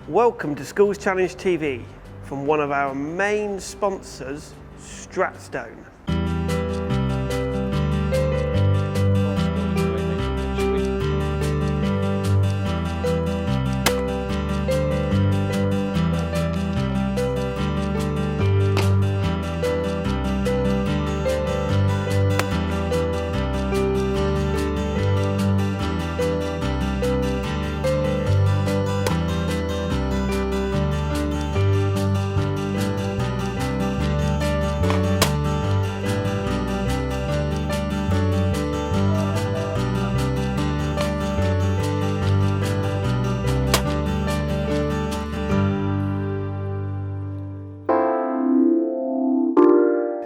Welcome to Schools Challenge TV from one of our main sponsors, Stratstone.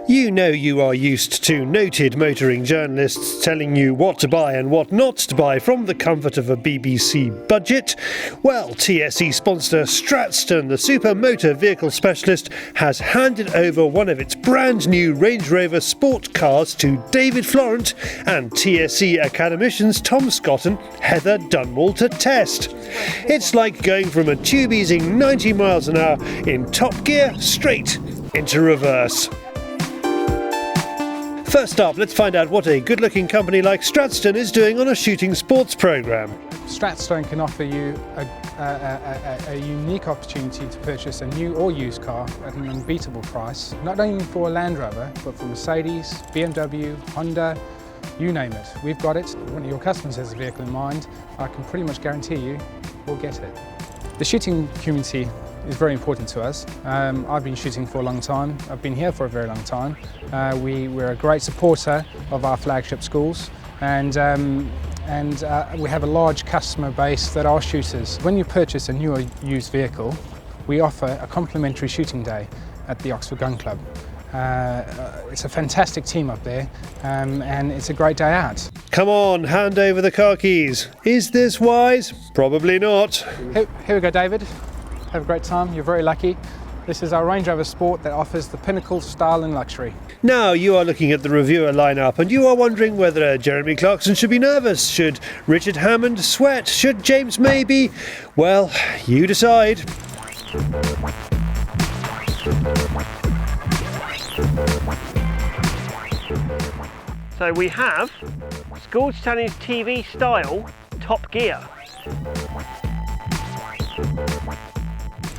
You know you are used to noted motoring journalists telling you what to buy and what not to buy from the comfort of a BBC budget. Well, TSE sponsor Stratstone, the super motor vehicle specialist, has handed over one of its brand new Range Rover Sport cars to David Florent and TSE academicians Tom Scott and Heather Dunmall to test. It's like going from a tube-easing 90 miles an hour in top gear straight into reverse. First up, let's find out what a good-looking company like Stratstone is doing on a shooting sports programme. Stratstone can offer you a unique opportunity to purchase a new or used car at an unbeatable price, not only for a Land Rover, but for Mercedes, BMW, Honda, you name it. We've got it. When your customers has a vehicle in mind, I can pretty much guarantee you we'll get it. The shooting community is very important to us. I've been shooting for a long time. I've been here for a very long time. We're a great supporter of our flagship schools, and we have a large customer base that are shooters. When you purchase a new or used vehicle, we offer a complimentary shooting day at the Oxford Gun Club. It's a fantastic team up there, and it's a great day out. Come on, hand over the car keys. Is this wise? Probably not. Here we go, David. Have a great time, you're very lucky. This is our Range Rover Sport that offers the pinnacle style and luxury. Now you are looking at the reviewer lineup and you are wondering whether Jeremy Clarkson should be nervous, should Richard Hammond sweat, should James May be? Well, you decide. So we have Schools Challenge TV style Top Gear.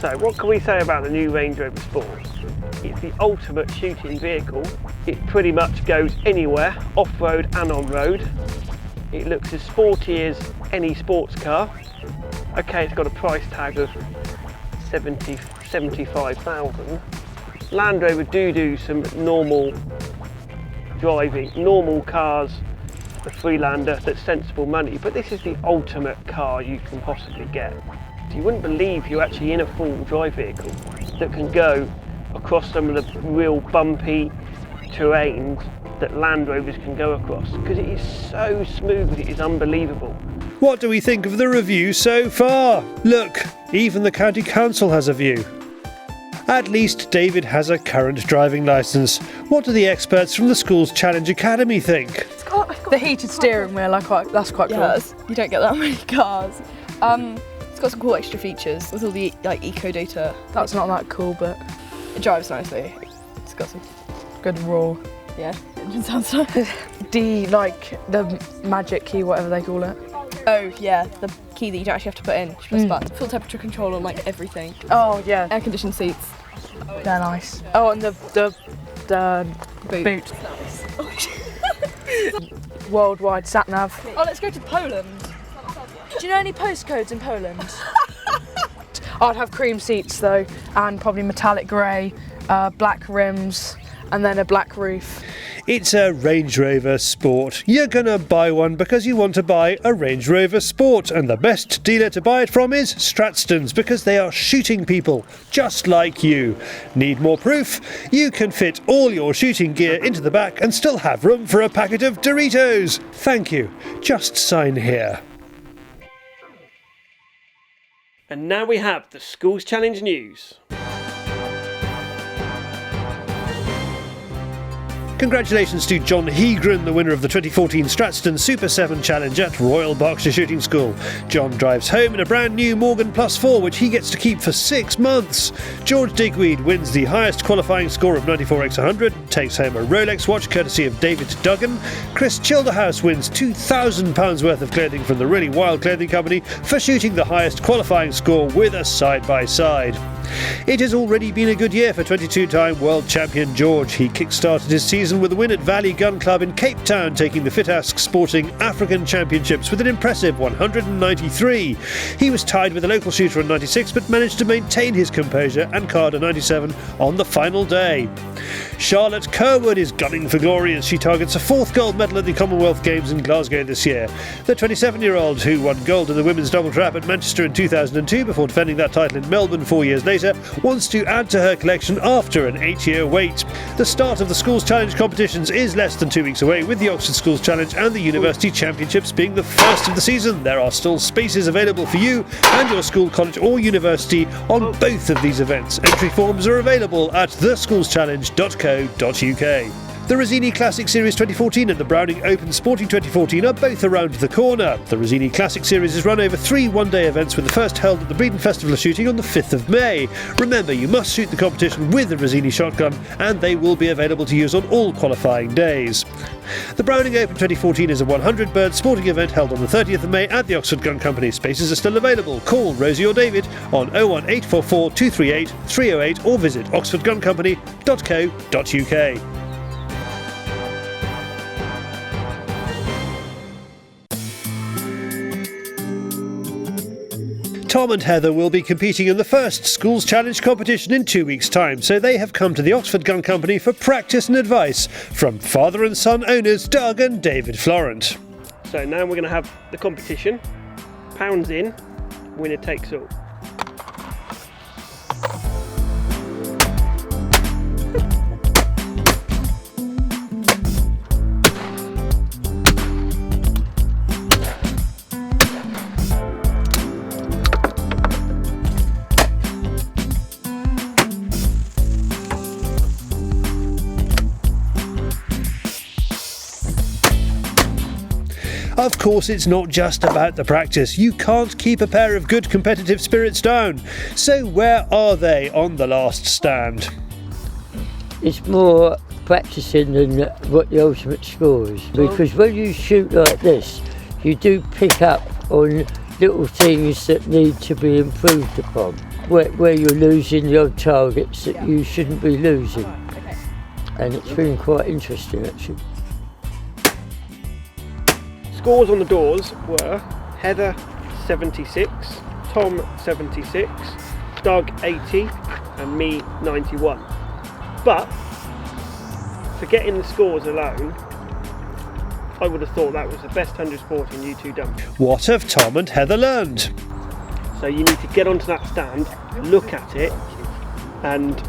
So what can we say about the new Range Rover Sport? It's the ultimate shooting vehicle. It pretty much goes anywhere, off-road and on-road. It looks as sporty as any sports car. Okay, it's got a price tag of 75,000. Land Rover do some normal driving, normal cars, a Freelander that's sensible money, but this is the ultimate car you can possibly get. You wouldn't believe you're actually in a full drive vehicle that can go across some of the real bumpy terrains that Land Rovers can go across, because it is so smooth, it is unbelievable. What do we think of the review so far? Look, even the county council has a view. At least David has a current driving licence. What do the experts from the Schools Challenge Academy think? The heated steering wheel, that's quite cool. You don't get that many cars. It's got some cool extra features with all the eco data. That's not that cool, but it drives nicely. It's got some good roar. Yeah, engine sounds nice. The magic key, whatever they call it. Oh yeah, the key that you don't actually have to put in. You press the button. Full temperature control on everything. Oh yeah. Air conditioned seats. They're nice. Oh, and the boot. Nice. Worldwide sat nav. Oh, let's go to Poland. Do you know any postcodes in Poland? I'd have cream seats though, and probably metallic grey, black rims, and then a black roof. It's a Range Rover Sport. You're gonna buy one because you want to buy a Range Rover Sport, and the best dealer to buy it from is Stratstone's, because they are shooting people just like you. Need more proof? You can fit all your shooting gear into the back and still have room for a packet of Doritos. Thank you. Just sign here. And now we have the Schools Challenge news. Congratulations to John Heegren, the winner of the 2014 Stratstone Super 7 Challenge at Royal Berkshire Shooting School. John drives home in a brand new Morgan Plus 4, which he gets to keep for 6 months. George Digweed wins the highest qualifying score of 94x100, takes home a Rolex watch courtesy of David Duggan. Chris Childerhouse wins £2,000 worth of clothing from the Really Wild Clothing Company for shooting the highest qualifying score with a side-by-side. It has already been a good year for 22-time world champion George. He kick-started his season with a win at Valley Gun Club in Cape Town, taking the Fitask Sporting African Championships with an impressive 193. He was tied with a local shooter on 96, but managed to maintain his composure and card a 97 on the final day. Charlotte Kerwood is gunning for glory as she targets a 4th gold medal at the Commonwealth Games in Glasgow this year. The 27-year-old, who won gold in the women's double trap at Manchester in 2002 before defending that title in Melbourne 4 years later, wants to add to her collection after an 8-year wait. The start of the Schools Challenge competitions is less than 2 weeks away, with the Oxford Schools Challenge and the University Championships being the first of the season. There are still spaces available for you and your school, college or university on both of these events. Entry forms are available at theschoolschallenge.co.uk. The Rosini Classic Series 2014 and the Browning Open Sporting 2014 are both around the corner. The Rosini Classic Series is run over 3 one-day events, with the first held at the Breedon Festival of Shooting on the 5th of May. Remember, you must shoot the competition with the Rosini shotgun, and they will be available to use on all qualifying days. The Browning Open 2014 is a 100-bird sporting event held on the 30th of May at the Oxford Gun Company. Spaces are still available. Call Rosie or David on 01844 238 308 or visit oxfordguncompany.co.uk. Tom and Heather will be competing in the first Schools Challenge competition in 2 weeks' time, so they have come to the Oxford Gun Company for practice and advice from father and son owners Doug and David Florent. So now we're going to have the competition. Pounds in, winner takes all. Of course, it's not just about the practice. You can't keep a pair of good competitive spirits down. So where are they on the last stand? It's more practicing than what the ultimate score is. Because when you shoot like this, you do pick up on little things that need to be improved upon. Where you're losing the odd targets that you shouldn't be losing. And it's been quite interesting, actually. Scores on the doors were Heather 76, Tom 76, Doug 80 and me 91. But for getting the scores alone, I would have thought that was the best 100 sporting you two done. What have Tom and Heather learned? So you need to get onto that stand, look at it and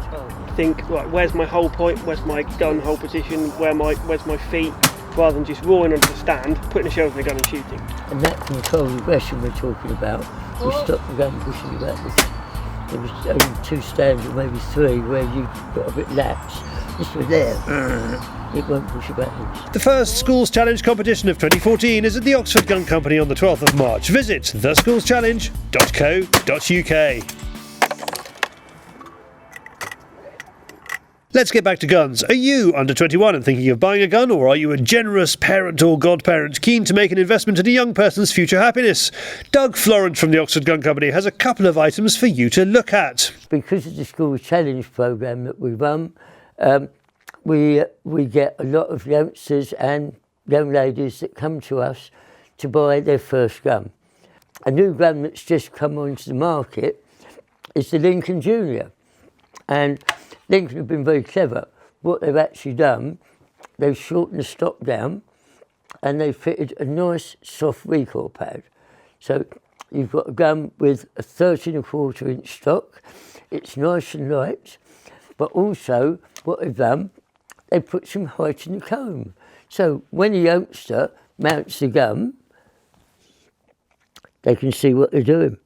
think, right, where's my hold point, where's my gun hold position, where's my feet, rather than just rolling onto the stand, putting a shoulder in the gun and shooting. And that controlled aggression we're talking about, we stopped the gun pushing you backwards. There was only 2 stands or maybe 3 where you got a bit lax. This was there, it won't push you backwards. The first Schools Challenge competition of 2014 is at the Oxford Gun Company on the 12th of March. Visit theschoolschallenge.co.uk. Let's get back to guns. Are you under 21 and thinking of buying a gun, or are you a generous parent or godparent keen to make an investment in a young person's future happiness? Doug Florent from the Oxford Gun Company has a couple of items for you to look at. Because of the School Challenge programme that we run, we get a lot of youngsters and young ladies that come to us to buy their first gun. A new gun that's just come onto the market is the Lincoln Junior. And Lincoln have been very clever. What they've actually done, they've shortened the stock down and they've fitted a nice soft recoil pad. So you've got a gun with a 13¼ inch stock. It's nice and light, but also what they've done, they put some height in the comb. So when a youngster mounts the gun, they can see what they're doing.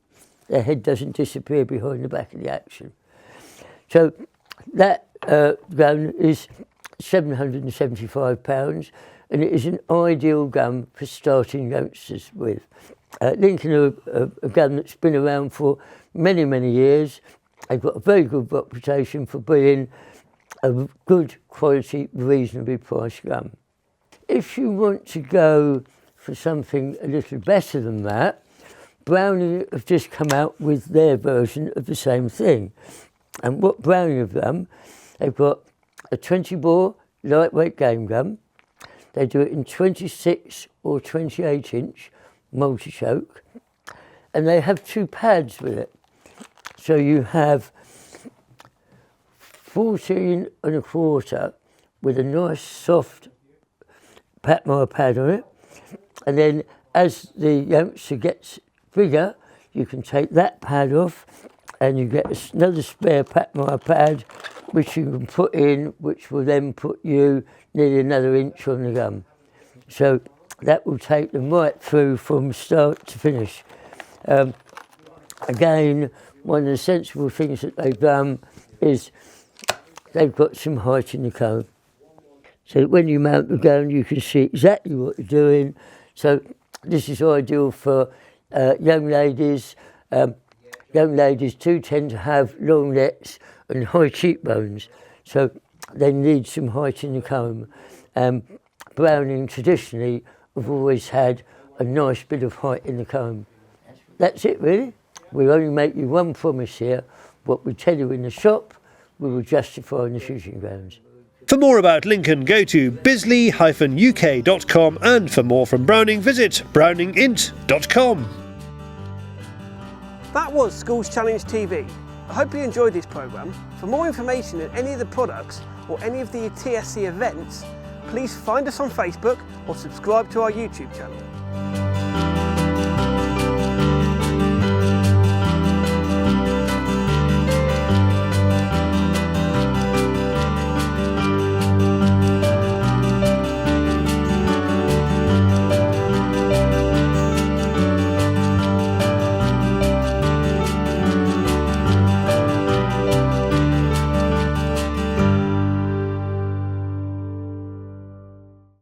Their head doesn't disappear behind the back of the action. So that gun is £775, and it is an ideal gun for starting youngsters with. Lincoln are a gun that's been around for many, many years. They've got a very good reputation for being a good quality, reasonably priced gun. If you want to go for something a little better than that, Browning have just come out with their version of the same thing. And what Browning have done, they've got a 20-bore lightweight game gun. They do it in 26 or 28-inch multi-choke, and they have 2 pads with it. So you have 14 1/4 with a nice soft Patmire pad on it, and then as the youngster gets bigger, you can take that pad off and you get another spare Patmire pad which you can put in, which will then put you nearly another inch on the gun. So that will take them right through from start to finish. Again, one of the sensible things that they've done is they've got some height in the cone. So when you mount the gun, you can see exactly what you're doing. So this is ideal for young ladies. Young ladies do tend to have long necks and high cheekbones, so they need some height in the comb. Browning traditionally have always had a nice bit of height in the comb. That's it really. We only make you one promise here. What we tell you in the shop, we will justify in the shooting grounds. For more about Lincoln, go to bisley-uk.com, and for more from Browning, visit browningint.com. That was Schools Challenge TV. I hope you enjoyed this programme. For more information on any of the products or any of the TSC events, please find us on Facebook or subscribe to our YouTube channel.